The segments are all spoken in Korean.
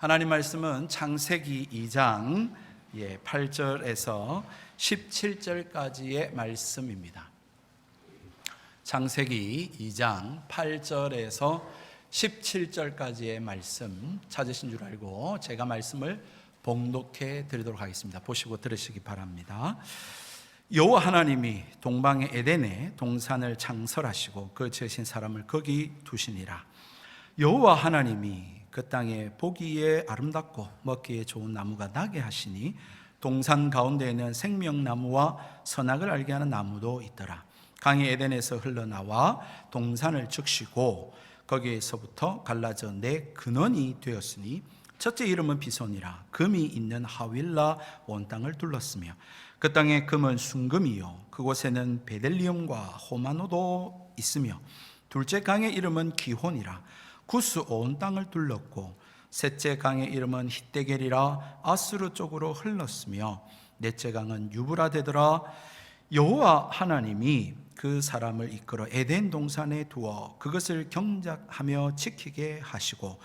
하나님 말씀은 창세기 2장 8절에서 17절까지의 말씀입니다. 창세기 2장 8절에서 17절까지의 말씀 찾으신 줄 알고 제가 말씀을 봉독해 드리도록 하겠습니다. 보시고 들으시기 바랍니다. 여호와 하나님이 동방의 에덴에 동산을 창설하시고 그 지으신 사람을 거기 두시니라. 여호와 하나님이 그 땅에 보기에 아름답고 먹기에 좋은 나무가 나게 하시니 동산 가운데에는 생명나무와 선악을 알게 하는 나무도 있더라. 강이 에덴에서 흘러나와 동산을 적시고 거기에서부터 갈라져 네 근원이 되었으니 첫째 이름은 비손이라. 금이 있는 하윌라 온 땅을 둘렀으며 그 땅의 금은 순금이요 그곳에는 베델리움과 호마노도 있으며 둘째 강의 이름은 기혼이라. 구스 온 땅을 둘렀고 셋째 강의 이름은 히데겔이라 아수르 쪽으로 흘렀으며 넷째 강은 유브라데더라. 여호와 하나님이 그 사람을 이끌어 에덴 동산에 두어 그것을 경작하며 지키게 하시고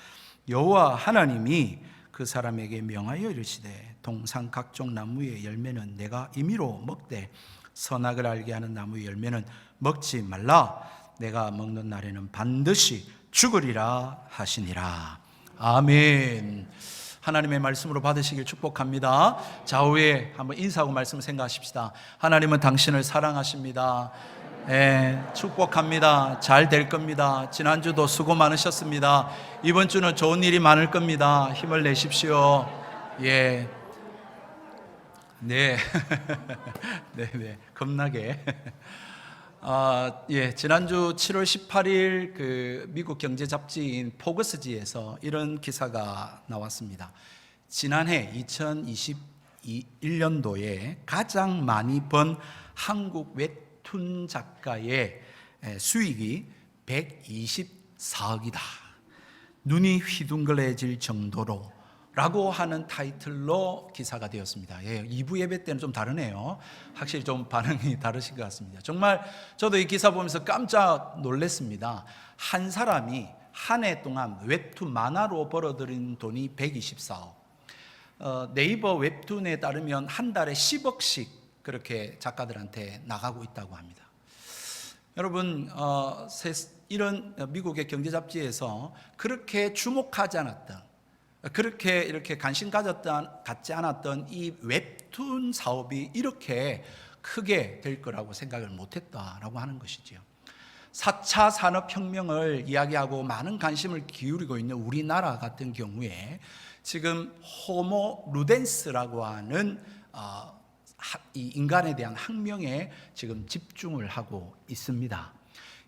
여호와 하나님이 그 사람에게 명하여 이르시되 동산 각종 나무의 열매는 내가 임의로 먹되 선악을 알게 하는 나무의 열매는 먹지 말라. 내가 먹는 날에는 반드시 죽으리라 하시니라. 아멘. 하나님의 말씀으로 받으시길 축복합니다. 좌우에 한번 인사하고 말씀 생각하십시다. 하나님은 당신을 사랑하십니다. 축복합니다. 잘 될 겁니다. 지난주도 수고 많으셨습니다. 이번 주는 좋은 일이 많을 겁니다. 힘을 내십시오. 네. 겁나게. 지난주 7월 18일 그 미국 경제 잡지인 포커스지에서 이런 기사가 나왔습니다. 지난해 2021년도에 가장 많이 번 한국 웹툰 작가의 수익이 124억이다. 눈이 휘둥그레질 정도로 라고 하는 타이틀로 기사가 되었습니다. 2부 예배 때는 좀 다르네요. 확실히 좀 반응이 다르신 것 같습니다. 정말 저도 이 기사 보면서 깜짝 놀랐습니다. 한 사람이 한 해 동안 웹툰 만화로 벌어들인 돈이 124억. 네이버 웹툰에 따르면 한 달에 10억씩 그렇게 작가들한테 나가고 있다고 합니다. 여러분, 이런 미국의 경제 잡지에서 그렇게 주목하지 않았던, 그렇게 이렇게 관심 갖지 않았던 이 웹툰 사업이 이렇게 크게 될 거라고 생각을 못했다라고 하는 것이죠. 4차 산업혁명을 이야기하고 많은 관심을 기울이고 있는 우리나라 같은 경우에 지금 호모 루덴스라고 하는 이 인간에 대한 학명에 지금 집중을 하고 있습니다.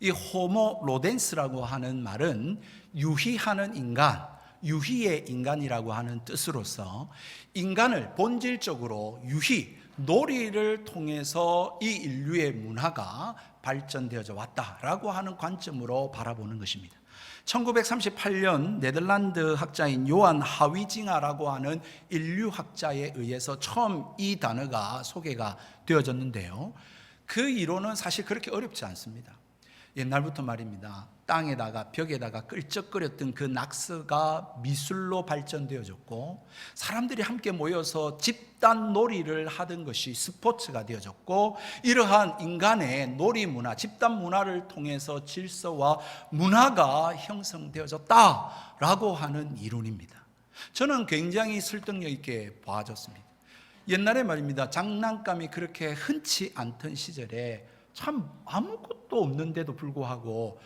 이 호모 루덴스라고 하는 말은 유희하는 인간, 유희의 인간이라고 하는 뜻으로서 인간을 본질적으로 유희, 놀이를 통해서 이 인류의 문화가 발전되어져 왔다라고 하는 관점으로 바라보는 것입니다. 1938년 네덜란드 학자인 요한 하위징하라고 하는 인류학자에 의해서 처음 이 단어가 소개가 되어졌는데요. 그 이론은 사실 그렇게 어렵지 않습니다. 옛날부터 말입니다. 땅에다가 벽에다가 끌적거렸던 그 낙서가 미술로 발전되어졌고 사람들이 함께 모여서 집단 놀이를 하던 것이 스포츠가 되어졌고 이러한 인간의 놀이 문화, 집단 문화를 통해서 질서와 문화가 형성되어졌다라고 하는 이론입니다. 저는 굉장히 설득력 있게 봐줬습니다. 옛날에 말입니다. 장난감이 그렇게 흔치 않던 시절에 참 아무것도 없는데도 불구하고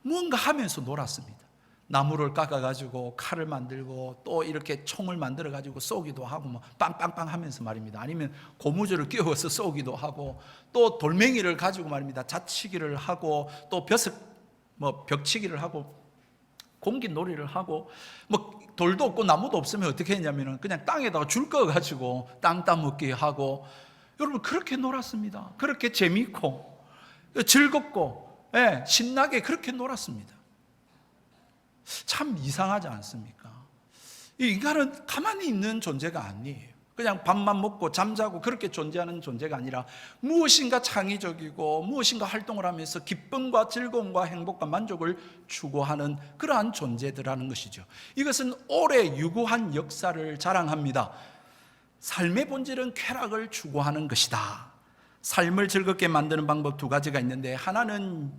무언가 하면서 놀았습니다. 나무를 깎아가지고 칼을 만들고 또 이렇게 총을 만들어가지고 쏘기도 하고 뭐 빵빵빵 하면서 말입니다. 아니면 고무줄을 끼워서 쏘기도 하고 또 돌멩이를 가지고 말입니다. 자치기를 하고 또 벽치기를 하고 공기놀이를 하고 뭐 돌도 없고 나무도 없으면 어떻게 했냐면 그냥 땅에다가 줄 꺼가지고 땅 따먹기 하고 여러분 그렇게 놀았습니다. 그렇게 재미있고 즐겁고 신나게 그렇게 놀았습니다. 참 이상하지 않습니까? 이 인간은 가만히 있는 존재가 아니에요. 그냥 밥만 먹고 잠자고 그렇게 존재하는 존재가 아니라 무엇인가 창의적이고 무엇인가 활동을 하면서 기쁨과 즐거움과 행복과 만족을 추구하는 그러한 존재들하는 것이죠. 이것은 오래 유구한 역사를 자랑합니다. 삶의 본질은 쾌락을 추구하는 것이다. 삶을 즐겁게 만드는 방법 두 가지가 있는데, 하나는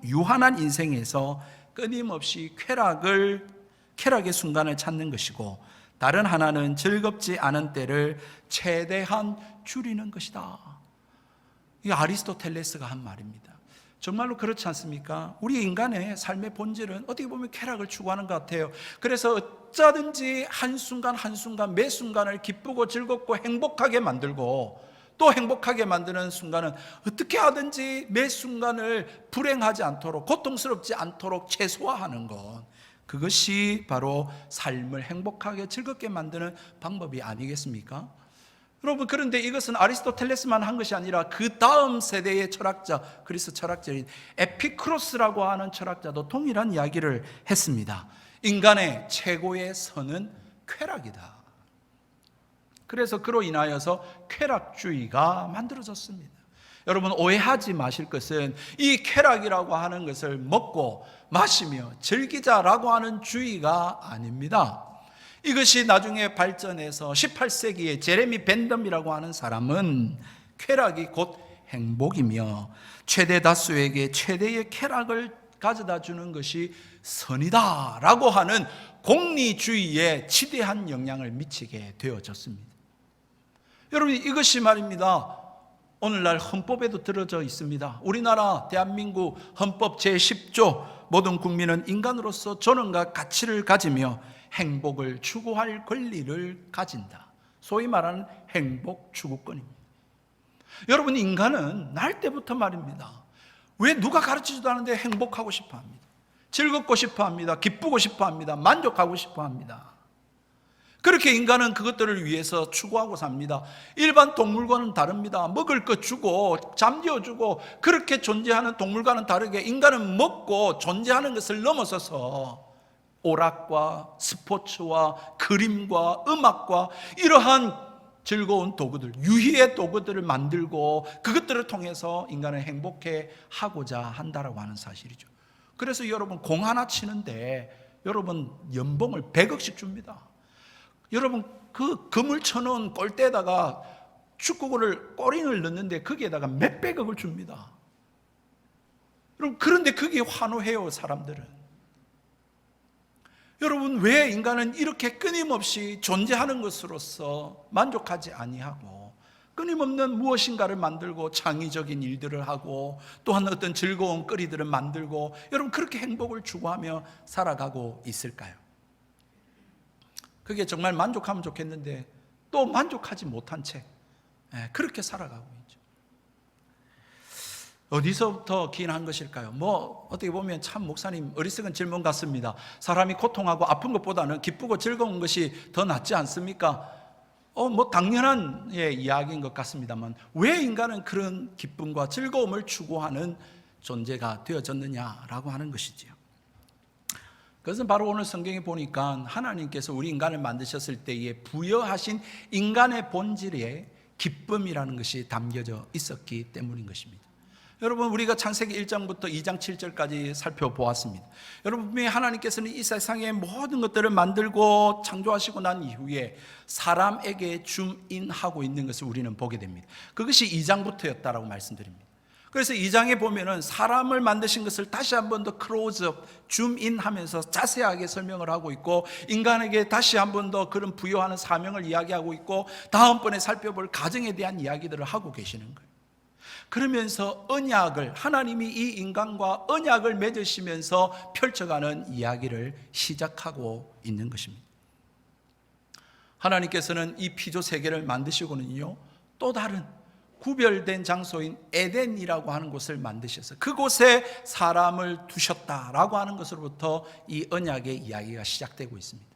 유한한 인생에서 끊임없이 쾌락의 순간을 찾는 것이고, 다른 하나는 즐겁지 않은 때를 최대한 줄이는 것이다. 이게 아리스토텔레스가 한 말입니다. 정말로 그렇지 않습니까? 우리 인간의 삶의 본질은 어떻게 보면 쾌락을 추구하는 것 같아요. 그래서 어쩌든지 한순간 한순간 매 순간을 기쁘고 즐겁고 행복하게 만들고, 또 행복하게 만드는 순간은 어떻게 하든지 매 순간을 불행하지 않도록, 고통스럽지 않도록 최소화하는 것, 그것이 바로 삶을 행복하게 즐겁게 만드는 방법이 아니겠습니까? 여러분, 그런데 이것은 아리스토텔레스만 한 것이 아니라 그 다음 세대의 철학자, 그리스 철학자인 에피쿠로스라고 하는 철학자도 동일한 이야기를 했습니다. 인간의 최고의 선은 쾌락이다. 그래서 그로 인하여서 쾌락주의가 만들어졌습니다. 여러분, 오해하지 마실 것은 이 쾌락이라고 하는 것을 먹고 마시며 즐기자라고 하는 주의가 아닙니다. 이것이 나중에 발전해서 18세기에 제레미 벤덤이라고 하는 사람은 쾌락이 곧 행복이며 최대 다수에게 최대의 쾌락을 가져다 주는 것이 선이다 라고 하는 공리주의에 지대한 영향을 미치게 되어졌습니다. 여러분, 이것이 말입니다, 오늘날 헌법에도 들어져 있습니다. 우리나라 대한민국 헌법 제10조, 모든 국민은 인간으로서 존엄과 가치를 가지며 행복을 추구할 권리를 가진다. 소위 말하는 행복 추구권입니다. 여러분, 인간은 날 때부터 말입니다, 왜 누가 가르치지도 않는데 행복하고 싶어 합니다. 즐겁고 싶어 합니다. 기쁘고 싶어 합니다. 만족하고 싶어 합니다. 그렇게 인간은 그것들을 위해서 추구하고 삽니다. 일반 동물과는 다릅니다. 먹을 것 주고 잠재워주고 그렇게 존재하는 동물과는 다르게 인간은 먹고 존재하는 것을 넘어서서 오락과 스포츠와 그림과 음악과 이러한 즐거운 도구들, 유희의 도구들을 만들고 그것들을 통해서 인간을 행복해 하고자 한다라고 하는 사실이죠. 그래서 여러분, 공 하나 치는데 여러분 연봉을 100억씩 줍니다. 여러분, 그 금을 쳐놓은 골대에다가 축구공을 꼬링을 넣는데 거기에다가 몇백억을 줍니다. 여러분, 그런데 그게 환호해요, 사람들은. 여러분, 왜 인간은 이렇게 끊임없이 존재하는 것으로서 만족하지 아니하고 끊임없는 무엇인가를 만들고 창의적인 일들을 하고 또한 어떤 즐거운 거리들을 만들고, 여러분, 그렇게 행복을 추구하며 살아가고 있을까요? 그게 정말 만족하면 좋겠는데 또 만족하지 못한 채 그렇게 살아가고 있죠. 어디서부터 기인한 것일까요? 어떻게 보면 참 목사님 어리석은 질문 같습니다. 사람이 고통하고 아픈 것보다는 기쁘고 즐거운 것이 더 낫지 않습니까? 당연한 이야기인 것 같습니다만, 왜 인간은 그런 기쁨과 즐거움을 추구하는 존재가 되어졌느냐라고 하는 것이지요. 그것은 바로 오늘 성경에 보니까 하나님께서 우리 인간을 만드셨을 때에 부여하신 인간의 본질에 기쁨이라는 것이 담겨져 있었기 때문인 것입니다. 여러분, 우리가 창세기 1장부터 2장 7절까지 살펴보았습니다. 여러분, 분명히 하나님께서는 이 세상의 모든 것들을 만들고 창조하시고 난 이후에 사람에게 줌인하고 있는 것을 우리는 보게 됩니다. 그것이 2장부터였다라고 말씀드립니다. 그래서 2장에 보면은 사람을 만드신 것을 다시 한 번 더 클로즈업, 줌인하면서 자세하게 설명을 하고 있고, 인간에게 다시 한 번 더 그런 부여하는 사명을 이야기하고 있고, 다음번에 살펴볼 가정에 대한 이야기들을 하고 계시는 거예요. 그러면서 언약을, 하나님이 이 인간과 언약을 맺으시면서 펼쳐가는 이야기를 시작하고 있는 것입니다. 하나님께서는 이 피조 세계를 만드시고는요, 또 다른 구별된 장소인 에덴이라고 하는 곳을 만드셔서 그곳에 사람을 두셨다라고 하는 것으로부터 이 언약의 이야기가 시작되고 있습니다.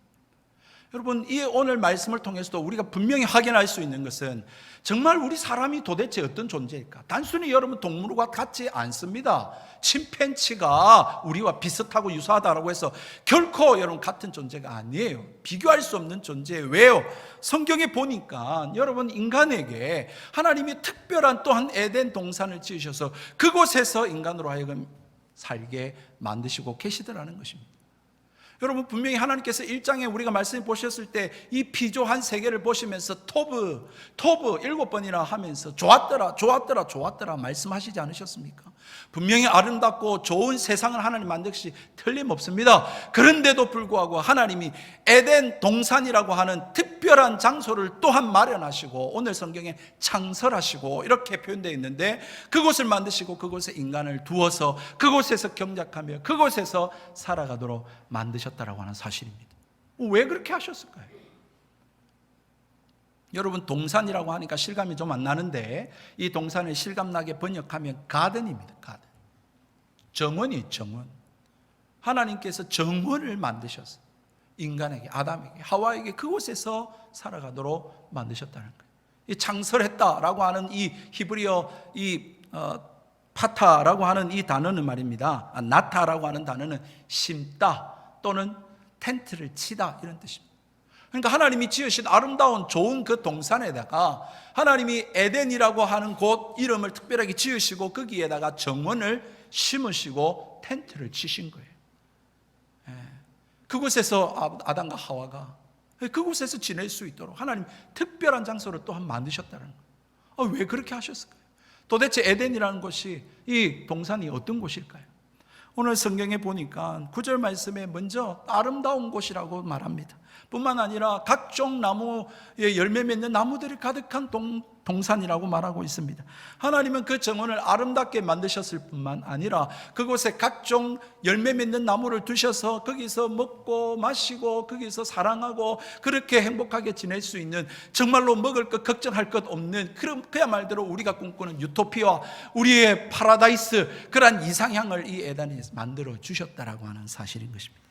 여러분, 이 오늘 말씀을 통해서도 우리가 분명히 확인할 수 있는 것은 정말 우리 사람이 도대체 어떤 존재일까? 단순히 여러분 동물과 같지 않습니다. 침팬치가 우리와 비슷하고 유사하다고 해서 결코 여러분 같은 존재가 아니에요. 비교할 수 없는 존재예요. 왜요? 성경에 보니까 여러분 인간에게 하나님이 특별한 또한 에덴 동산을 지으셔서 그곳에서 인간으로 하여금 살게 만드시고 계시더라는 것입니다. 여러분, 분명히 하나님께서 1장에 우리가 말씀해 보셨을 때 이 피조한 세계를 보시면서 토브 7번이나 하면서 좋았더라 말씀하시지 않으셨습니까? 분명히 아름답고 좋은 세상을 하나님 만드시 틀림없습니다. 그런데도 불구하고 하나님이 에덴 동산이라고 하는 특별한 장소를 또한 마련하시고 오늘 성경에 창설하시고 이렇게 표현되어 있는데, 그곳을 만드시고 그곳에 인간을 두어서 그곳에서 경작하며 그곳에서 살아가도록 만드셨다라고 하는 사실입니다. 왜 그렇게 하셨을까요? 여러분, 동산이라고 하니까 실감이 좀 안 나는데 이 동산을 실감나게 번역하면 가든입니다. 가든. 정원이 정원. 하나님께서 정원을 만드셔서 인간에게, 아담에게, 하와에게 그곳에서 살아가도록 만드셨다는 거예요. 이 창설했다라고 하는 이 히브리어 파타라고 하는 이 단어는 말입니다. 나타라고 하는 단어는 심다 또는 텐트를 치다 이런 뜻입니다. 그러니까 하나님이 지으신 아름다운 좋은 그 동산에다가 하나님이 에덴이라고 하는 곳 이름을 특별하게 지으시고 거기에다가 정원을 심으시고 텐트를 치신 거예요. 그곳에서 아담과 하와가 그곳에서 지낼 수 있도록 하나님 특별한 장소를 또한 만드셨다는 거예요. 왜 그렇게 하셨을까요? 도대체 에덴이라는 곳이, 이 동산이 어떤 곳일까요? 오늘 성경에 보니까 9절 말씀에 먼저 아름다운 곳이라고 말합니다. 뿐만 아니라 각종 나무에 열매 맺는 나무들이 가득한 동산이라고 말하고 있습니다. 하나님은 그 정원을 아름답게 만드셨을 뿐만 아니라 그곳에 각종 열매 맺는 나무를 두셔서 거기서 먹고 마시고 거기서 사랑하고 그렇게 행복하게 지낼 수 있는, 정말로 먹을 것 걱정할 것 없는 그야말로 우리가 꿈꾸는 유토피아, 우리의 파라다이스, 그러한 이상향을 이 에덴에 만들어 주셨다라고 하는 사실인 것입니다.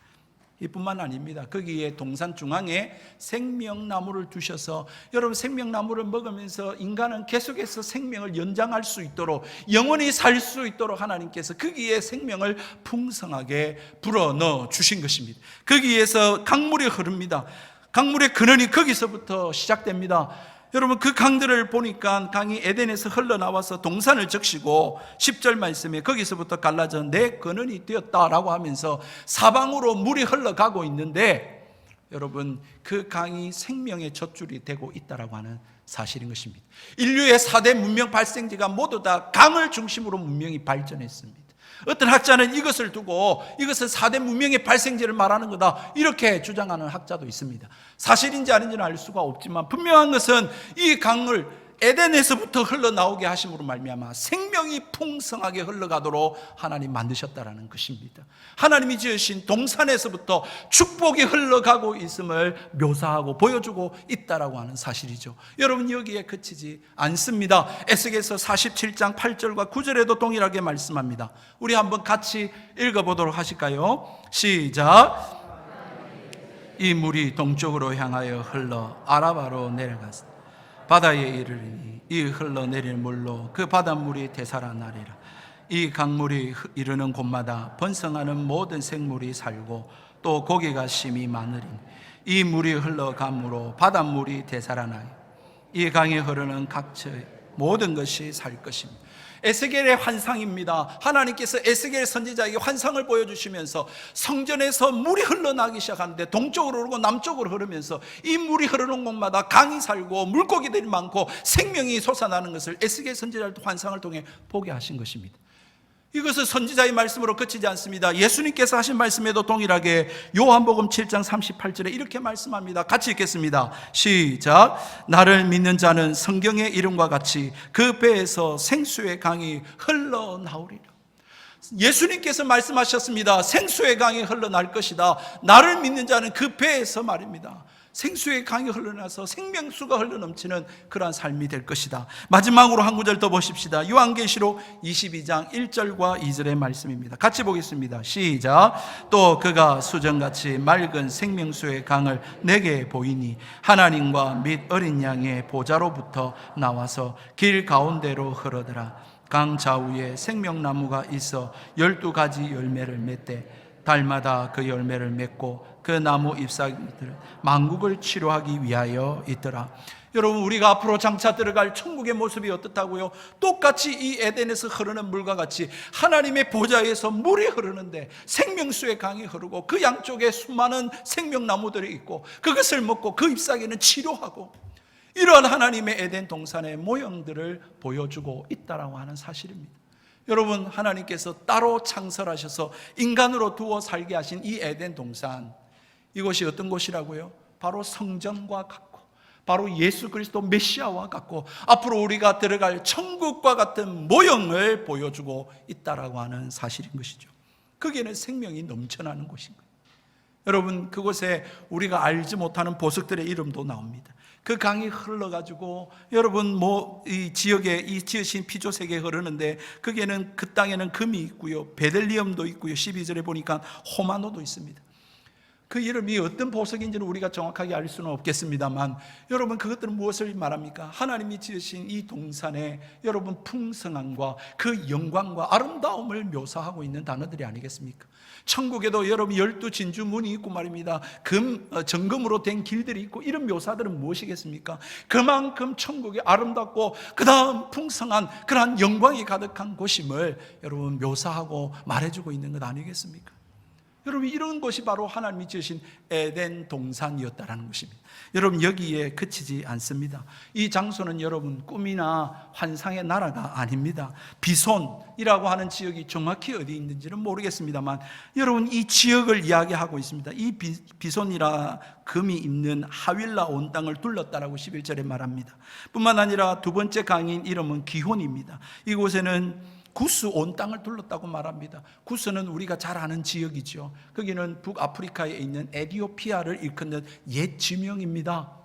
이뿐만 아닙니다. 거기에 동산 중앙에 생명나무를 두셔서 여러분, 생명나무를 먹으면서 인간은 계속해서 생명을 연장할 수 있도록, 영원히 살 수 있도록 하나님께서 거기에 생명을 풍성하게 불어넣어 주신 것입니다. 거기에서 강물이 흐릅니다. 강물의 근원이 거기서부터 시작됩니다. 여러분, 그 강들을 보니까 강이 에덴에서 흘러나와서 동산을 적시고 10절 말씀에 거기서부터 갈라져 내 근원이 되었다라고 하면서 사방으로 물이 흘러가고 있는데, 여러분, 그 강이 생명의 젖줄이 되고 있다라고 하는 사실인 것입니다. 인류의 4대 문명 발생지가 모두 다 강을 중심으로 문명이 발전했습니다. 어떤 학자는 이것을 두고 이것은 4대 문명의 발생지를 말하는 거다 이렇게 주장하는 학자도 있습니다. 사실인지 아닌지는 알 수가 없지만 분명한 것은 이 강을 에덴에서부터 흘러나오게 하심으로 말미암아 생명이 풍성하게 흘러가도록 하나님 만드셨다라는 것입니다. 하나님이 지으신 동산에서부터 축복이 흘러가고 있음을 묘사하고 보여주고 있다라고 하는 사실이죠. 여러분, 여기에 그치지 않습니다. 에스겔서 47장 8절과 9절에도 동일하게 말씀합니다. 우리 한번 같이 읽어보도록 하실까요? 시작. 이 물이 동쪽으로 향하여 흘러 아라바로 내려갔습니다. 바다에 이르리니 이 흘러내리는 물로 그 바닷물이 되살아나리라. 이 강물이 이르는 곳마다 번성하는 모든 생물이 살고 또 고기가 심히 많으리니 이 물이 흘러감으로 바닷물이 되살아나요. 이 강에 흐르는 각처의 모든 것이 살 것입니다. 에스겔의 환상입니다. 하나님께서 에스겔 선지자에게 환상을 보여주시면서 성전에서 물이 흘러나기 시작하는데 동쪽으로 흐르고 남쪽으로 흐르면서 이 물이 흐르는 곳마다 강이 살고 물고기들이 많고 생명이 솟아나는 것을 에스겔 선지자의 환상을 통해 보게 하신 것입니다. 이것은 선지자의 말씀으로 그치지 않습니다. 예수님께서 하신 말씀에도 동일하게 요한복음 7장 38절에 이렇게 말씀합니다. 같이 읽겠습니다. 시작. 나를 믿는 자는 성경의 이름과 같이 그 배에서 생수의 강이 흘러나오리라. 예수님께서 말씀하셨습니다. 생수의 강이 흘러날 것이다. 나를 믿는 자는 그 배에서 말입니다, 생수의 강이 흘러나서 생명수가 흘러넘치는 그러한 삶이 될 것이다. 마지막으로 한 구절 더 보십시다. 요한계시록 22장 1절과 2절의 말씀입니다. 같이 보겠습니다. 시작. 또 그가 수정같이 맑은 생명수의 강을 내게 보이니 하나님과 및 어린 양의 보좌로부터 나와서 길 가운데로 흐르더라. 강 좌우에 생명나무가 있어 12가지 열매를 맺되 달마다 그 열매를 맺고 그 나무 잎사귀들은 만국을 치료하기 위하여 있더라. 여러분, 우리가 앞으로 장차 들어갈 천국의 모습이 어떻다고요? 똑같이 이 에덴에서 흐르는 물과 같이 하나님의 보좌에서 물이 흐르는데 생명수의 강이 흐르고 그 양쪽에 수많은 생명나무들이 있고 그것을 먹고 그 잎사귀는 치료하고, 이러한 하나님의 에덴 동산의 모형들을 보여주고 있다라고 하는 사실입니다. 여러분, 하나님께서 따로 창설하셔서 인간으로 두어 살게 하신 이 에덴 동산, 이곳이 어떤 곳이라고요? 바로 성전과 같고, 바로 예수 그리스도 메시아와 같고, 앞으로 우리가 들어갈 천국과 같은 모형을 보여주고 있다라고 하는 사실인 것이죠. 거기에는 생명이 넘쳐나는 곳인 거예요. 여러분, 그곳에 우리가 알지 못하는 보석들의 이름도 나옵니다. 그 강이 흘러가지고 여러분 이 지역에 이 지으신 피조세계에 흐르는데 거기에는 그 땅에는 금이 있고요, 베들리엄도 있고요, 12절에 보니까 호마노도 있습니다. 그 이름이 어떤 보석인지는 우리가 정확하게 알 수는 없겠습니다만, 여러분 그것들은 무엇을 말합니까? 하나님이 지으신 이 동산의 여러분 풍성함과 그 영광과 아름다움을 묘사하고 있는 단어들이 아니겠습니까? 천국에도 여러분 12진주 문이 있고 말입니다, 정금으로 된 길들이 있고, 이런 묘사들은 무엇이겠습니까? 그만큼 천국이 아름답고 그 다음 풍성한 그러한 영광이 가득한 곳임을 여러분 묘사하고 말해주고 있는 것 아니겠습니까? 여러분, 이런 것이 바로 하나님이 지으신 에덴 동산이었다라는 것입니다. 여러분, 여기에 그치지 않습니다. 이 장소는 여러분 꿈이나 환상의 나라가 아닙니다. 비손이라고 하는 지역이 정확히 어디 있는지는 모르겠습니다만, 여러분 이 지역을 이야기하고 있습니다. 이 비손이라 금이 있는 하윌라 온 땅을 둘렀다라고 11절에 말합니다. 뿐만 아니라 두 번째 강인 이름은 기혼입니다. 이곳에는 구스 온 땅을 둘렀다고 말합니다. 구스는 우리가 잘 아는 지역이죠. 거기는 북아프리카에 있는 에티오피아를 일컫는 옛 지명입니다.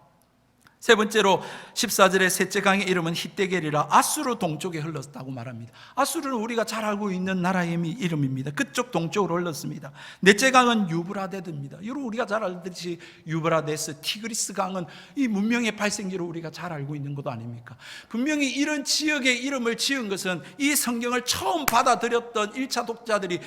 세 번째로 14절의 셋째 강의 이름은 히데겔이라 아수르 동쪽에 흘렀다고 말합니다. 아수르는 우리가 잘 알고 있는 나라의 이름입니다. 그쪽 동쪽으로 흘렀습니다. 넷째 강은 유브라데드입니다. 여러분, 우리가 잘 알듯이 유브라데스, 티그리스 강은 이 문명의 발생지로 우리가 잘 알고 있는 것도 아닙니까? 분명히 이런 지역의 이름을 지은 것은 이 성경을 처음 받아들였던 1차 독자들이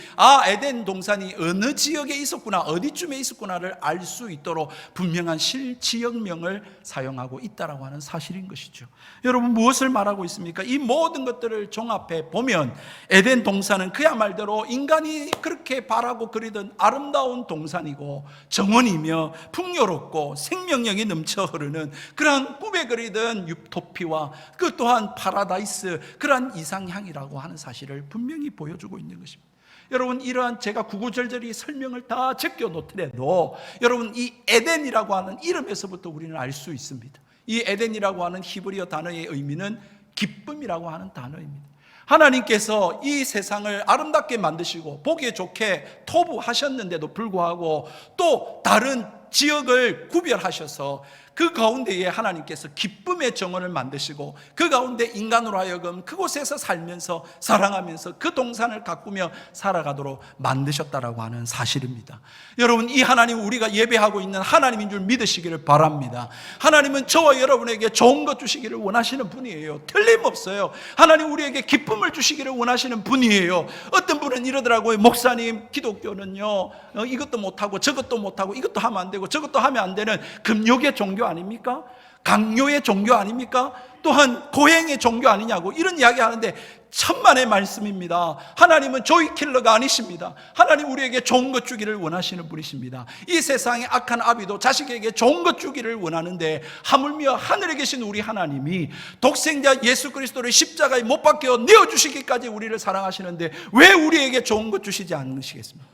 에덴 동산이 어느 지역에 있었구나, 어디쯤에 있었구나를 알 수 있도록 분명한 지역명을 사용하고 있다라고 하는 사실인 것이죠. 여러분, 무엇을 말하고 있습니까? 이 모든 것들을 종합해 보면 에덴 동산은 그야말로 인간이 그렇게 바라고 그리던 아름다운 동산이고 정원이며 풍요롭고 생명력이 넘쳐 흐르는 그러한 꿈에 그리던 유토피와 그 또한 파라다이스, 그러한 이상향이라고 하는 사실을 분명히 보여주고 있는 것입니다. 여러분, 이러한 제가 구구절절히 설명을 다 제껴 놓더라도 여러분, 이 에덴이라고 하는 이름에서부터 우리는 알 수 있습니다. 이 에덴이라고 하는 히브리어 단어의 의미는 기쁨이라고 하는 단어입니다. 하나님께서 이 세상을 아름답게 만드시고 보기에 좋게 토부하셨는데도 불구하고 또 다른 지역을 구별하셔서 그 가운데에 하나님께서 기쁨의 정원을 만드시고 그 가운데 인간으로 하여금 그곳에서 살면서 사랑하면서 그 동산을 가꾸며 살아가도록 만드셨다라고 하는 사실입니다. 여러분, 이 하나님, 우리가 예배하고 있는 하나님인 줄 믿으시기를 바랍니다. 하나님은 저와 여러분에게 좋은 것 주시기를 원하시는 분이에요. 틀림없어요. 하나님 우리에게 기쁨을 주시기를 원하시는 분이에요. 어떤 분은 이러더라고요. 목사님, 기독교는요 이것도 못하고 저것도 못하고 이것도 하면 안 되고 저것도 하면 안 되는 금욕의 종교 아닙니까? 강요의 종교 아닙니까? 또한 고행의 종교 아니냐고 이런 이야기 하는데 천만의 말씀입니다. 하나님은 조이킬러가 아니십니다. 하나님 우리에게 좋은 것 주기를 원하시는 분이십니다. 이 세상의 악한 아비도 자식에게 좋은 것 주기를 원하는데 하물며 하늘에 계신 우리 하나님이 독생자 예수 그리스도를 십자가에 못 박혀 내어주시기까지 우리를 사랑하시는데 왜 우리에게 좋은 것 주시지 않으시겠습니까?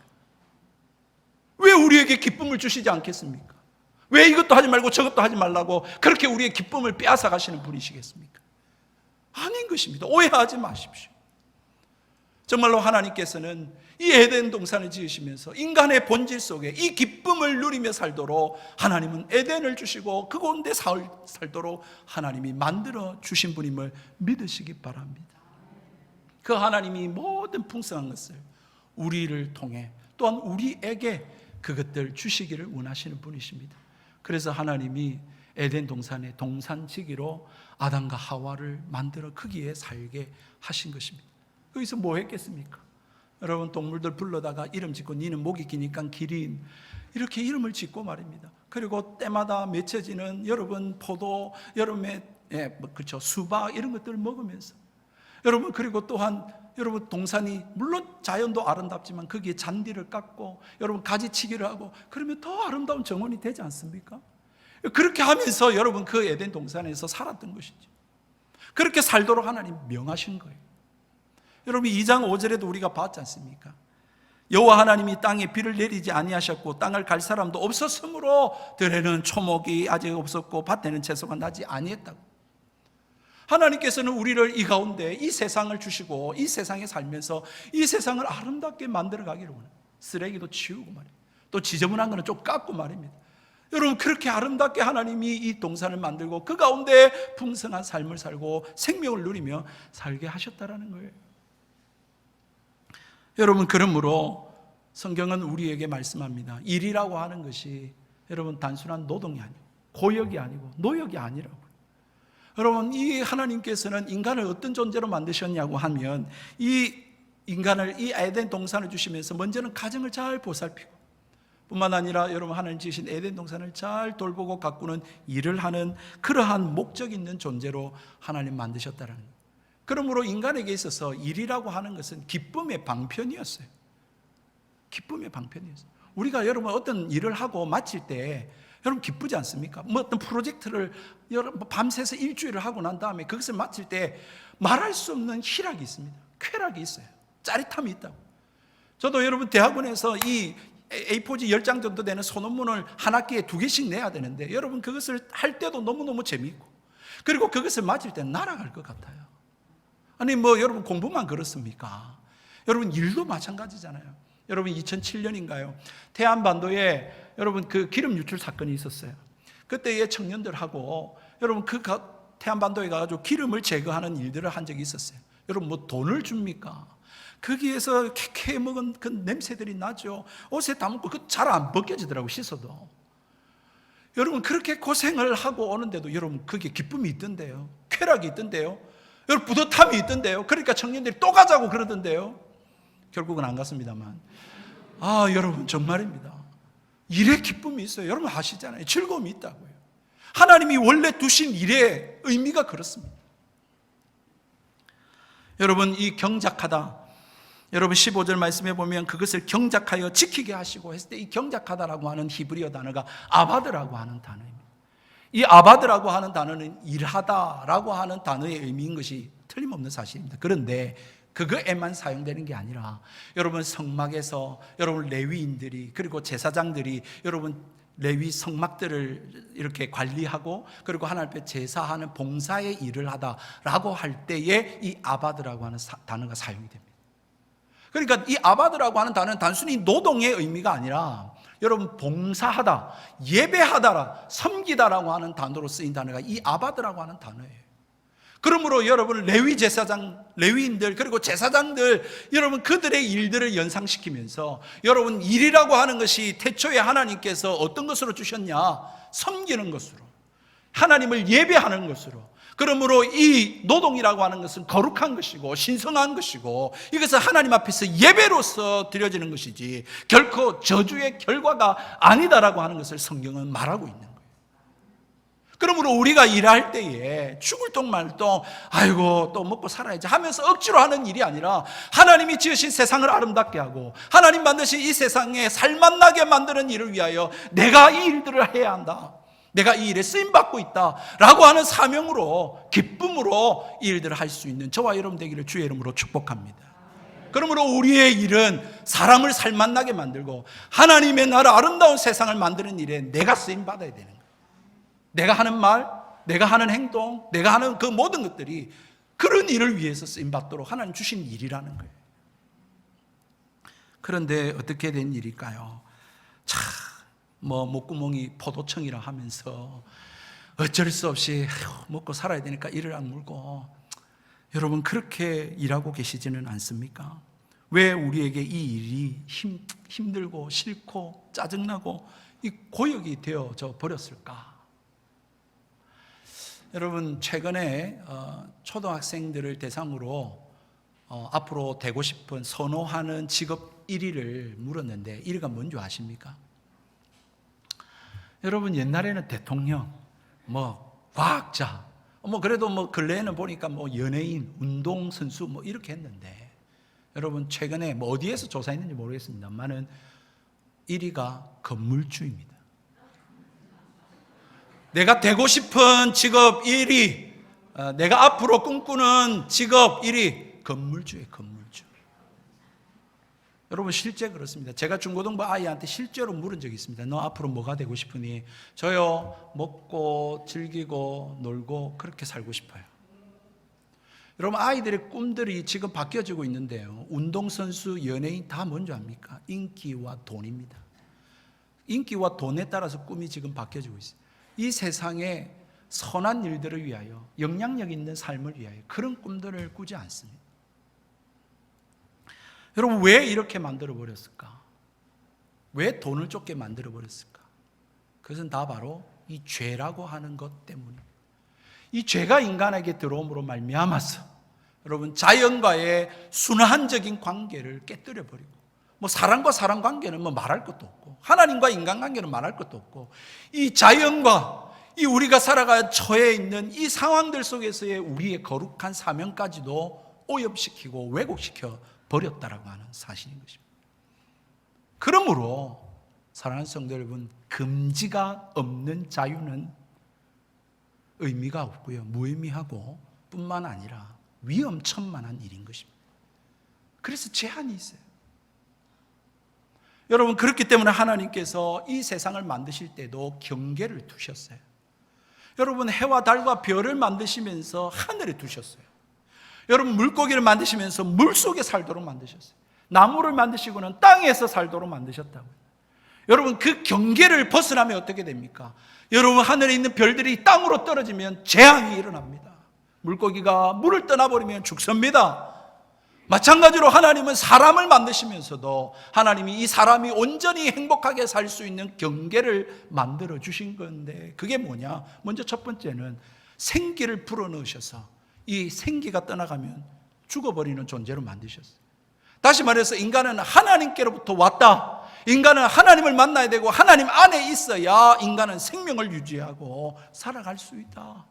왜 우리에게 기쁨을 주시지 않겠습니까? 왜 이것도 하지 말고 저것도 하지 말라고 그렇게 우리의 기쁨을 빼앗아 가시는 분이시겠습니까? 아닌 것입니다. 오해하지 마십시오. 정말로 하나님께서는 이 에덴 동산을 지으시면서 인간의 본질 속에 이 기쁨을 누리며 살도록 하나님은 에덴을 주시고 그 가운데 살도록 하나님이 만들어 주신 분임을 믿으시기 바랍니다. 그 하나님이 모든 풍성한 것을 우리를 통해 또한 우리에게 그것들 주시기를 원하시는 분이십니다. 그래서 하나님이 에덴 동산의 동산지기로 아담과 하와를 만들어 거기에 살게 하신 것입니다. 거기서 뭐 했겠습니까? 여러분, 동물들 불러다가 이름 짓고 니는 목이 기니까 기린, 이렇게 이름을 짓고 말입니다. 그리고 때마다 맺혀지는 여러분 포도, 여름에 그렇죠, 수박 이런 것들을 먹으면서 여러분, 그리고 또한 여러분 동산이 물론 자연도 아름답지만 거기에 잔디를 깎고 여러분 가지치기를 하고 그러면 더 아름다운 정원이 되지 않습니까? 그렇게 하면서 여러분 그 에덴 동산에서 살았던 것이죠. 그렇게 살도록 하나님 명하신 거예요. 여러분 2장 5절에도 우리가 봤지 않습니까? 여호와 하나님이 땅에 비를 내리지 아니하셨고 땅을 갈 사람도 없었으므로 들에는 초목이 아직 없었고 밭에는 채소가 나지 아니했다고. 하나님께서는 우리를 이 가운데 이 세상을 주시고 이 세상에 살면서 이 세상을 아름답게 만들어 가기를 원해요. 쓰레기도 치우고 말이에요. 또 지저분한 거는 좀 깎고 말입니다. 여러분, 그렇게 아름답게 하나님이 이 동산을 만들고 그 가운데 풍성한 삶을 살고 생명을 누리며 살게 하셨다라는 거예요. 여러분, 그러므로 성경은 우리에게 말씀합니다. 일이라고 하는 것이 여러분 단순한 노동이 아니고 고역이 아니고 노역이 아니라고. 여러분, 이 하나님께서는 인간을 어떤 존재로 만드셨냐고 하면 이 인간을 이 에덴 동산을 주시면서 먼저는 가정을 잘 보살피고 뿐만 아니라 여러분 하나님 지으신 에덴 동산을 잘 돌보고 가꾸는 일을 하는 그러한 목적 있는 존재로 하나님 만드셨다는 거예요. 그러므로 인간에게 있어서 일이라고 하는 것은 기쁨의 방편이었어요. 기쁨의 방편이었어요. 우리가 여러분 어떤 일을 하고 마칠 때 여러분 기쁘지 않습니까? 뭐 어떤 프로젝트를 여러분 밤새서 일주일을 하고 난 다음에 그것을 마칠 때 말할 수 없는 희락이 있습니다. 쾌락이 있어요. 짜릿함이 있다고. 저도 여러분 대학원에서 이 A4지 10장 정도 되는 소논문을 한 학기에 2개씩 내야 되는데 여러분 그것을 할 때도 너무너무 재미있고 그리고 그것을 마칠 때 날아갈 것 같아요. 아니 뭐 여러분 공부만 그렇습니까? 여러분 일도 마찬가지잖아요. 여러분 2007년인가요? 태안반도에 여러분 그 기름 유출 사건이 있었어요. 그때의 청년들하고 여러분 그 태안반도에 가가지고 기름을 제거하는 일들을 한 적이 있었어요. 여러분 뭐 돈을 줍니까? 거기에서 캐캐 먹은 그 냄새들이 나죠. 옷에 담고 그 잘 안 벗겨지더라고 씻어도. 여러분 그렇게 고생을 하고 오는데도 여러분 그게 기쁨이 있던데요. 쾌락이 있던데요. 여러분 뿌듯함이 있던데요. 그러니까 청년들이 또 가자고 그러던데요. 결국은 안 갔습니다만. 여러분 정말입니다. 일에 기쁨이 있어요. 여러분 아시잖아요. 즐거움이 있다고요. 하나님이 원래 두신 일의 의미가 그렇습니다. 여러분 이 경작하다, 여러분 15절 말씀해 보면 그것을 경작하여 지키게 하시고 했을 때 이 경작하다라고 하는 히브리어 단어가 아바드라고 하는 단어입니다. 이 아바드라고 하는 단어는 일하다라고 하는 단어의 의미인 것이 틀림없는 사실입니다. 그런데 그거에만 사용되는 게 아니라 여러분 성막에서 여러분 레위인들이 그리고 제사장들이 여러분 레위 성막들을 이렇게 관리하고 그리고 하나님 앞에 제사하는 봉사의 일을 하다라고 할 때에 이 아바드라고 하는 단어가 사용이 됩니다. 그러니까 이 아바드라고 하는 단어는 단순히 노동의 의미가 아니라 여러분 봉사하다, 예배하다라, 섬기다라고 하는 단어로 쓰인 단어가 이 아바드라고 하는 단어예요. 그러므로 여러분 레위 제사장, 레위인들 그리고 제사장들 여러분 그들의 일들을 연상시키면서 여러분 일이라고 하는 것이 태초에 하나님께서 어떤 것으로 주셨냐? 섬기는 것으로, 하나님을 예배하는 것으로. 그러므로 이 노동이라고 하는 것은 거룩한 것이고 신성한 것이고 이것은 하나님 앞에서 예배로서 드려지는 것이지 결코 저주의 결과가 아니다라고 하는 것을 성경은 말하고 있는 거예요. 그러므로 우리가 일할 때에 죽을 똥 말똥 아이고 또 먹고 살아야지 하면서 억지로 하는 일이 아니라 하나님이 지으신 세상을 아름답게 하고 하나님 만드신 이 세상에 살맛나게 만드는 일을 위하여 내가 이 일들을 해야 한다, 내가 이 일에 쓰임받고 있다라고 하는 사명으로 기쁨으로 이 일들을 할 수 있는 저와 여러분 되기를 주의 이름으로 축복합니다. 그러므로 우리의 일은 사람을 살맛나게 만들고 하나님의 나라 아름다운 세상을 만드는 일에 내가 쓰임받아야 되는 거예요. 내가 하는 말, 내가 하는 행동, 내가 하는 그 모든 것들이 그런 일을 위해서 쓰임받도록 하나님 주신 일이라는 거예요. 그런데 어떻게 된 일일까요? 참, 목구멍이 포도청이라 하면서 어쩔 수 없이 먹고 살아야 되니까 이를 악물고, 여러분 그렇게 일하고 계시지는 않습니까? 왜 우리에게 이 일이 힘들고 싫고 짜증나고 이 고역이 되어져 버렸을까? 여러분 최근에 초등학생들을 대상으로 앞으로 되고 싶은 선호하는 직업 1위를 물었는데 1위가 뭔지 아십니까? 여러분 옛날에는 대통령, 과학자, 그래도 근래에는 보니까 연예인, 운동선수 이렇게 했는데, 여러분 최근에 어디에서 조사했는지 모르겠습니다만은 1위가 건물주입니다. 내가 되고 싶은 직업 1위, 내가 앞으로 꿈꾸는 직업 1위, 건물주예요. 건물주. 여러분 실제 그렇습니다. 제가 중고등부 아이한테 실제로 물은 적이 있습니다. 너 앞으로 뭐가 되고 싶으니? 저요, 먹고 즐기고 놀고 그렇게 살고 싶어요. 여러분 아이들의 꿈들이 지금 바뀌어지고 있는데요, 운동선수, 연예인 다 뭔지 압니까? 인기와 돈입니다. 인기와 돈에 따라서 꿈이 지금 바뀌어지고 있어요. 이 세상에 선한 일들을 위하여, 영향력 있는 삶을 위하여 그런 꿈들을 꾸지 않습니다. 여러분 왜 이렇게 만들어버렸을까? 왜 돈을 쫓게 만들어버렸을까? 그것은 다 바로 이 죄라고 하는 것 때문입니다. 이 죄가 인간에게 들어옴으로 말미암아서 여러분 자연과의 순환적인 관계를 깨뜨려버리고, 사람과 사람 관계는 말할 것도 없고, 하나님과 인간 관계는 말할 것도 없고, 이 자연과 이 우리가 살아가 처해 있는 이 상황들 속에서의 우리의 거룩한 사명까지도 오염시키고 왜곡시켜 버렸다라고 하는 사실인 것입니다. 그러므로 사랑하는 성도 여러분, 금지가 없는 자유는 의미가 없고요, 무의미하고 뿐만 아니라 위험천만한 일인 것입니다. 그래서 제한이 있어요. 여러분 그렇기 때문에 하나님께서 이 세상을 만드실 때도 경계를 두셨어요. 여러분 해와 달과 별을 만드시면서 하늘에 두셨어요. 여러분 물고기를 만드시면서 물속에 살도록 만드셨어요. 나무를 만드시고는 땅에서 살도록 만드셨다고요. 여러분 그 경계를 벗어나면 어떻게 됩니까? 여러분 하늘에 있는 별들이 땅으로 떨어지면 재앙이 일어납니다. 물고기가 물을 떠나버리면 죽습니다. 마찬가지로 하나님은 사람을 만드시면서도 하나님이 이 사람이 온전히 행복하게 살 수 있는 경계를 만들어 주신 건데, 그게 뭐냐? 먼저 첫 번째는 생기를 불어넣으셔서 이 생기가 떠나가면 죽어버리는 존재로 만드셨어요. 다시 말해서 인간은 하나님께로부터 왔다. 인간은 하나님을 만나야 되고 하나님 안에 있어야 인간은 생명을 유지하고 살아갈 수 있다.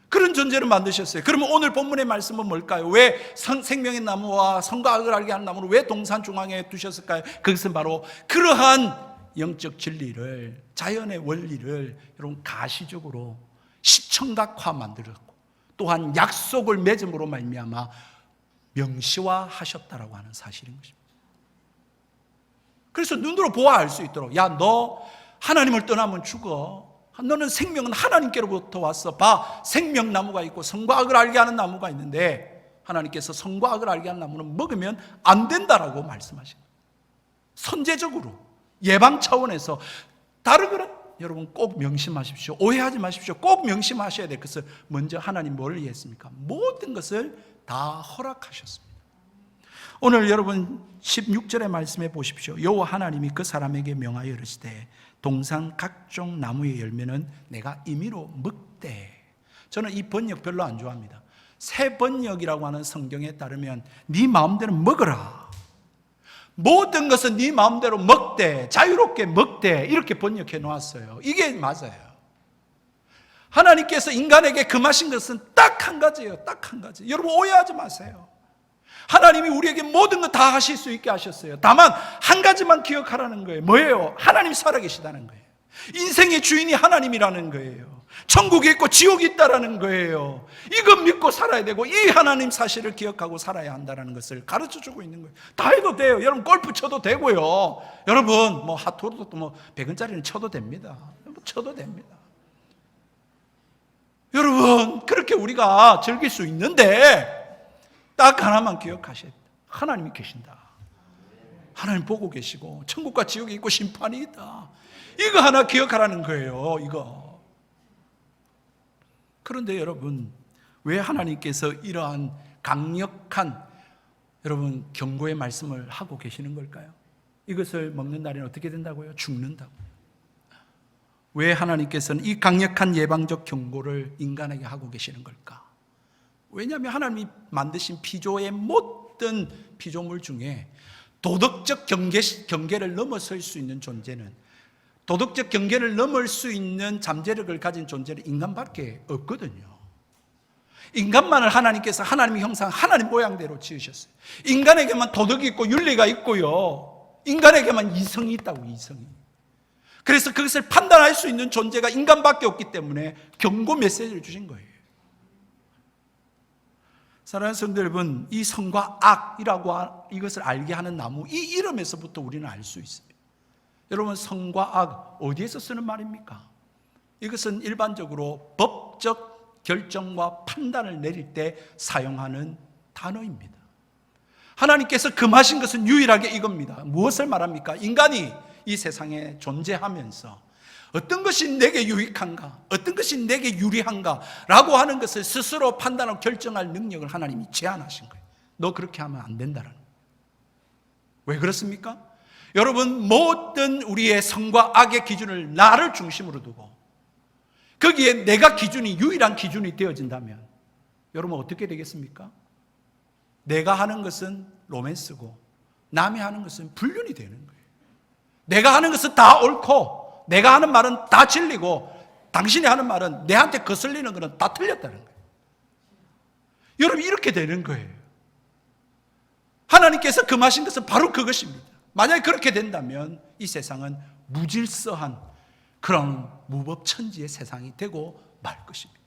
그런 존재를 만드셨어요. 그러면 오늘 본문의 말씀은 뭘까요? 왜 생명의 나무와 선과 악을 알게 하는 나무를 왜 동산 중앙에 두셨을까요? 그것은 바로 그러한 영적 진리를, 자연의 원리를 여러분 가시적으로 시청각화 만들었고, 또한 약속을 맺음으로 말미암아 명시화하셨다라고 하는 사실인 것입니다. 그래서 눈으로 보아 알 수 있도록, 야, 너 하나님을 떠나면 죽어. 너는 생명은 하나님께로부터 왔어. 봐, 생명나무가 있고 선과 악을 알게 하는 나무가 있는데, 하나님께서 선과 악을 알게 하는 나무는 먹으면 안 된다라고 말씀하신 거예요. 선제적으로, 예방 차원에서. 다르거든? 여러분 꼭 명심하십시오. 오해하지 마십시오. 꼭 명심하셔야 될 것을, 먼저 하나님 뭘 이해했습니까? 모든 것을 다 허락하셨습니다. 오늘 여러분 16절의 말씀에 보십시오. 여호와 하나님이 그 사람에게 명하여 이르시되 동산 각종 나무의 열매는 내가 임의로 먹되. 저는 이 번역 별로 안 좋아합니다. 새 번역이라고 하는 성경에 따르면 네 마음대로 먹어라, 모든 것은 네 마음대로 먹되, 자유롭게 먹되, 이렇게 번역해 놓았어요. 이게 맞아요. 하나님께서 인간에게 금하신 것은 딱 한 가지예요. 딱 한 가지. 여러분 오해하지 마세요. 하나님이 우리에게 모든 거 다 하실 수 있게 하셨어요. 다만 한 가지만 기억하라는 거예요. 뭐예요? 하나님 살아계시다는 거예요. 인생의 주인이 하나님이라는 거예요. 천국이 있고 지옥이 있다라는 거예요. 이거 믿고 살아야 되고, 이 하나님 사실을 기억하고 살아야 한다는 것을 가르쳐주고 있는 거예요. 다 해도 돼요. 여러분 골프 쳐도 되고요. 여러분 핫도그도 100원짜리는 쳐도 됩니다. 쳐도 됩니다. 여러분 그렇게 우리가 즐길 수 있는데 딱 하나만 기억하셔야 돼요. 하나님이 계신다. 하나님 보고 계시고 천국과 지옥이 있고 심판이 있다. 이거 하나 기억하라는 거예요. 이거. 그런데 여러분, 왜 하나님께서 이러한 강력한 여러분 경고의 말씀을 하고 계시는 걸까요? 이것을 먹는 날에는 어떻게 된다고요? 죽는다고. 왜 하나님께서는 이 강력한 예방적 경고를 인간에게 하고 계시는 걸까? 왜냐하면 하나님이 만드신 피조의 모든 피조물 중에 도덕적 경계를 넘어설 수 있는 존재는, 도덕적 경계를 넘을 수 있는 잠재력을 가진 존재는 인간밖에 없거든요. 인간만을 하나님께서 하나님의 형상, 하나님 모양대로 지으셨어요. 인간에게만 도덕이 있고 윤리가 있고요, 인간에게만 이성이 있다고. 이성이. 그래서 그것을 판단할 수 있는 존재가 인간밖에 없기 때문에 경고 메시지를 주신 거예요. 사랑하는 성도 여러분, 이 선과 악이라고 이것을 알게 하는 나무, 이 이름에서부터 우리는 알 수 있어요. 여러분, 선과 악 어디에서 쓰는 말입니까? 이것은 일반적으로 법적 결정과 판단을 내릴 때 사용하는 단어입니다. 하나님께서 금하신 것은 유일하게 이겁니다. 무엇을 말합니까? 인간이 이 세상에 존재하면서 어떤 것이 내게 유익한가, 어떤 것이 내게 유리한가 라고 하는 것을 스스로 판단하고 결정할 능력을 하나님이 제한하신 거예요. 너 그렇게 하면 안 된다는 거예요. 왜 그렇습니까? 여러분, 모든 우리의 선과 악의 기준을 나를 중심으로 두고 거기에 내가 기준이 유일한 기준이 되어진다면 여러분 어떻게 되겠습니까? 내가 하는 것은 로맨스고 남이 하는 것은 불륜이 되는 거예요. 내가 하는 것은 다 옳고 내가 하는 말은 다 진리고 당신이 하는 말은 내한테 거슬리는 것은 다 틀렸다는 거예요. 여러분, 이렇게 되는 거예요. 하나님께서 금하신 것은 바로 그것입니다. 만약에 그렇게 된다면 이 세상은 무질서한 그런 무법천지의 세상이 되고 말 것입니다.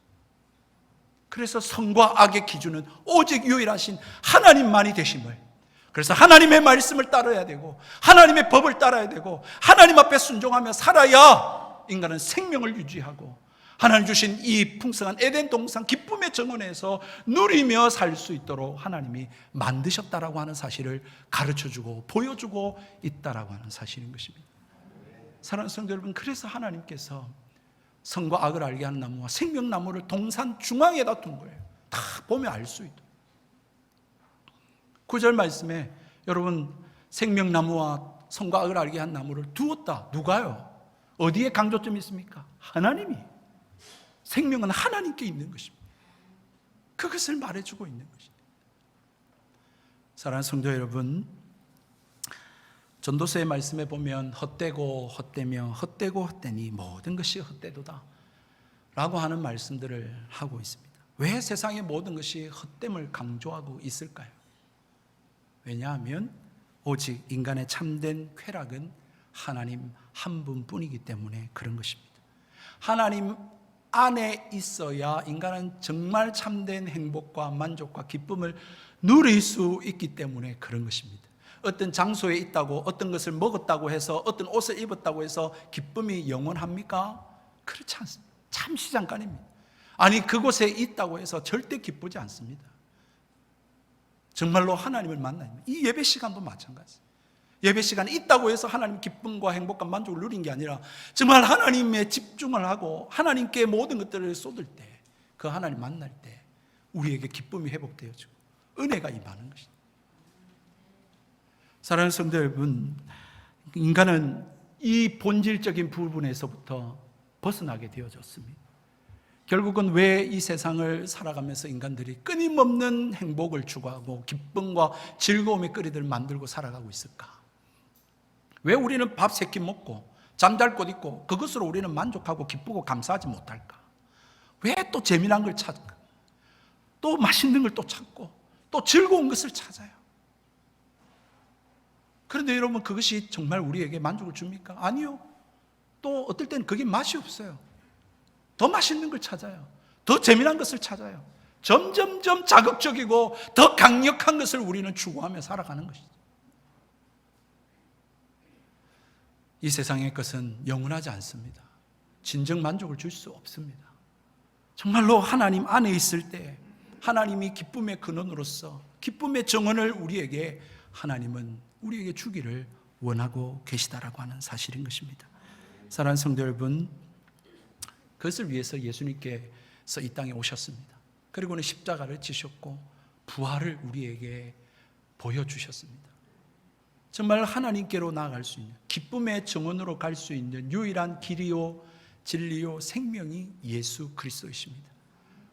그래서 선과 악의 기준은 오직 유일하신 하나님만이 되심을, 그래서 하나님의 말씀을 따라야 되고 하나님의 법을 따라야 되고 하나님 앞에 순종하며 살아야 인간은 생명을 유지하고 하나님 주신 이 풍성한 에덴 동산 기쁨의 정원에서 누리며 살 수 있도록 하나님이 만드셨다라고 하는 사실을 가르쳐주고 보여주고 있다라고 하는 사실인 것입니다. 사랑하는 성도 여러분, 그래서 하나님께서 선과 악을 알게 하는 나무와 생명나무를 동산 중앙에다 둔 거예요. 다 보면 알 수 있도록. 9절 말씀에 여러분, 생명나무와 선과 악을 알게 한 나무를 두었다. 누가요? 어디에 강조점이 있습니까? 하나님이. 생명은 하나님께 있는 것입니다. 그것을 말해주고 있는 것입니다. 사랑하는 성도 여러분, 전도서의 말씀에 보면 헛되고 헛되며 헛되고 헛되니 모든 것이 헛되도다 라고 하는 말씀들을 하고 있습니다. 왜 세상의 모든 것이 헛됨을 강조하고 있을까요? 왜냐하면 오직 인간의 참된 쾌락은 하나님 한 분뿐이기 때문에 그런 것입니다. 하나님 안에 있어야 인간은 정말 참된 행복과 만족과 기쁨을 누릴 수 있기 때문에 그런 것입니다. 어떤 장소에 있다고, 어떤 것을 먹었다고 해서, 어떤 옷을 입었다고 해서 기쁨이 영원합니까? 그렇지 않습니다. 잠시 잠깐입니다. 아니, 그곳에 있다고 해서 절대 기쁘지 않습니다. 정말로 하나님을 만나야 합니다. 이 예배 시간도 마찬가지입니다. 예배 시간에 있다고 해서 하나님 기쁨과 행복과 만족을 누린 게 아니라 정말 하나님에 집중을 하고 하나님께 모든 것들을 쏟을 때, 그 하나님 만날 때 우리에게 기쁨이 회복되어지고 은혜가 임하는 것입니다. 사랑하는 성도 여러분, 인간은 이 본질적인 부분에서부터 벗어나게 되어졌습니다. 결국은 왜 이 세상을 살아가면서 인간들이 끊임없는 행복을 추구하고 기쁨과 즐거움의 거리들을 만들고 살아가고 있을까? 왜 우리는 밥 3끼 먹고 잠잘 곳 있고 그것으로 우리는 만족하고 기쁘고 감사하지 못할까? 왜 또 재미난 걸 찾을까? 또 맛있는 걸 또 찾고 또 즐거운 것을 찾아요. 그런데 여러분, 그것이 정말 우리에게 만족을 줍니까? 아니요. 또 어떨 때는 그게 맛이 없어요. 더 맛있는 걸 찾아요. 더 재미난 것을 찾아요. 점점점 자극적이고 더 강력한 것을 우리는 추구하며 살아가는 것이죠. 이 세상의 것은 영원하지 않습니다. 진정 만족을 줄 수 없습니다. 정말로 하나님 안에 있을 때 하나님이 기쁨의 근원으로서 기쁨의 정원을 우리에게 하나님은 우리에게 주기를 원하고 계시다라고 하는 사실인 것입니다. 사랑하는 성도 여러분, 그것을 위해서 예수님께서 이 땅에 오셨습니다. 그리고는 십자가를 지셨고 부활을 우리에게 보여주셨습니다. 정말 하나님께로 나아갈 수 있는, 기쁨의 정원으로 갈 수 있는 유일한 길이요 진리요 생명이 예수 그리스도이십니다.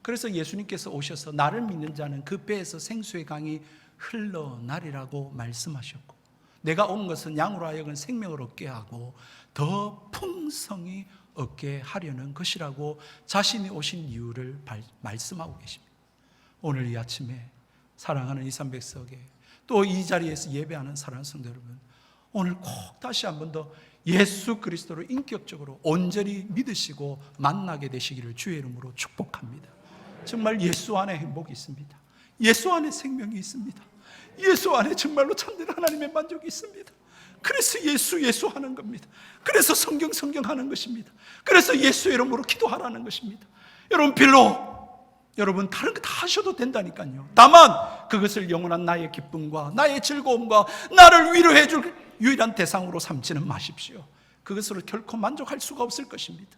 그래서 예수님께서 오셔서 나를 믿는 자는 그 배에서 생수의 강이 흘러나리라고 말씀하셨고, 내가 온 것은 양으로 하여금 생명을 얻게 하고 더 풍성히 얻게 하려는 것이라고 자신이 오신 이유를 말씀하고 계십니다. 오늘 이 아침에 사랑하는 2300석에 또 이 자리에서 예배하는 사랑하는 성도 여러분, 오늘 꼭 다시 한 번 더 예수 그리스도를 인격적으로 온전히 믿으시고 만나게 되시기를 주의 이름으로 축복합니다. 정말 예수 안에 행복이 있습니다. 예수 안에 생명이 있습니다. 예수 안에 정말로 참된 하나님의 만족이 있습니다. 그래서 예수 하는 겁니다. 그래서 성경 하는 것입니다. 그래서 예수 이름으로 기도하라는 것입니다. 여러분, 빌로 여러분 다른 거 다 하셔도 된다니까요. 다만 그것을 영원한 나의 기쁨과 나의 즐거움과 나를 위로해 줄 유일한 대상으로 삼지는 마십시오. 그것으로 결코 만족할 수가 없을 것입니다.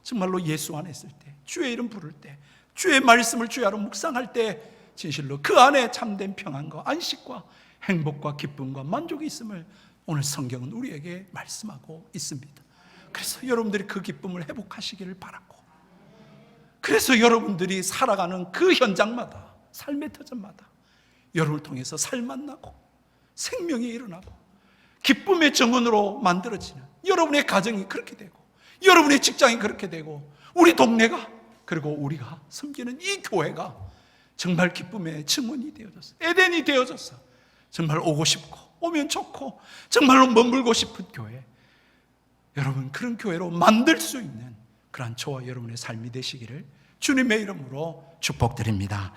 정말로 예수 안에 있을 때, 주의 이름 부를 때, 주의 말씀을 주의 하루 묵상할 때 진실로 그 안에 참된 평안과 안식과 행복과 기쁨과 만족이 있음을 오늘 성경은 우리에게 말씀하고 있습니다. 그래서 여러분들이 그 기쁨을 회복하시기를 바라고, 그래서 여러분들이 살아가는 그 현장마다, 삶의 터전마다 여러분을 통해서 살 만나고 생명이 일어나고 기쁨의 정원으로 만들어지는 여러분의 가정이 그렇게 되고 여러분의 직장이 그렇게 되고 우리 동네가, 그리고 우리가 섬기는 이 교회가 정말 기쁨의 정원이 되어졌어, 에덴이 되어졌어. 정말 오고 싶고 오면 좋고 정말로 머물고 싶은 교회, 여러분 그런 교회로 만들 수 있는 그러한 저와 여러분의 삶이 되시기를 주님의 이름으로 축복드립니다.